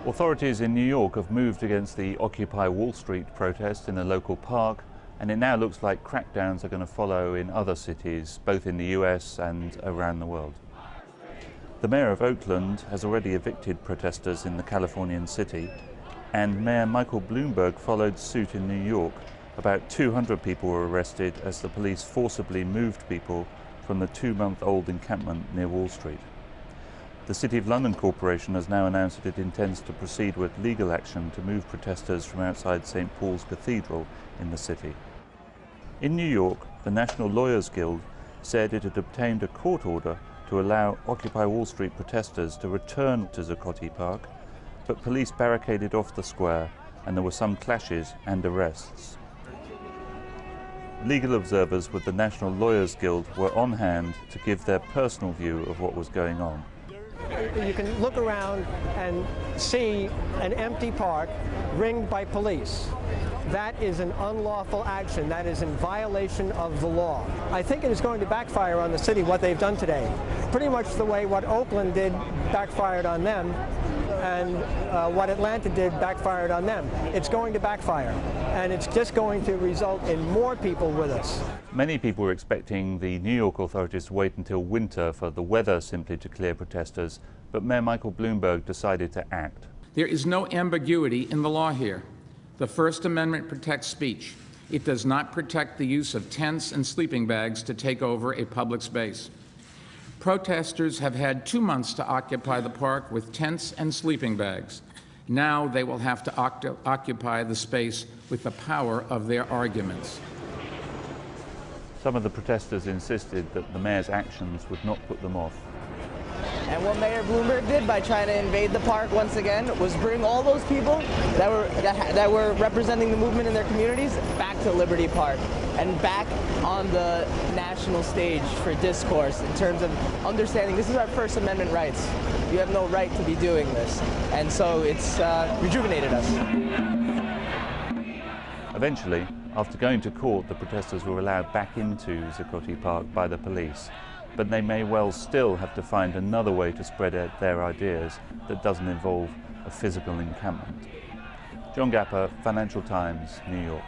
Authorities in New York have moved against the Occupy Wall Street protest in a local park, and it now looks like crackdowns are going to follow in other cities, both in the US and around the world. The mayor of Oakland has already evicted protesters in the Californian city, and Mayor Michael Bloomberg followed suit in New York. About 200 people were arrested as the police forcibly moved people from the 2-month-old encampment near Wall Street. The City of London Corporation has now announced that it intends to proceed with legal action to move protesters from outside St. Paul's Cathedral in the city. In New York, the National Lawyers Guild said it had obtained a court order to allow Occupy Wall Street protesters to return to Zuccotti Park, but police barricaded off the square and there were some clashes and arrests. Legal observers with the National Lawyers Guild were on hand to give their personal view of what was going on. You can look around and see an empty park ringed by police. That is an unlawful action. That is in violation of the law. I think it is going to backfire on the city, what they've done today. Pretty much the way what Oakland did backfired on them, and what Atlanta did backfired on them. It's going to backfire, and it's just going to result in more people with us. Many people were expecting the New York authorities to wait until winter for the weather simply to clear protesters, but Mayor Michael Bloomberg decided to act. There is no ambiguity in the law here. The First Amendment protects speech. It does not protect the use of tents and sleeping bags to take over a public space. Protesters have had 2 months to occupy the park with tents and sleeping bags. Now they will have to occupy the space with the power of their arguments. Some of the protesters insisted that the mayor's actions would not put them off. And what Mayor Bloomberg did by trying to invade the park once again was bring all those people that were representing the movement in their communities back to Liberty Park and back on the national stage for discourse in terms of understanding this is our First Amendment rights. You have no right to be doing this. And so it's rejuvenated us. Eventually, after going to court, the protesters were allowed back into Zuccotti Park by the police. But they may well still have to find another way to spread out their ideas that doesn't involve a physical encampment. John Gapper, Financial Times, New York.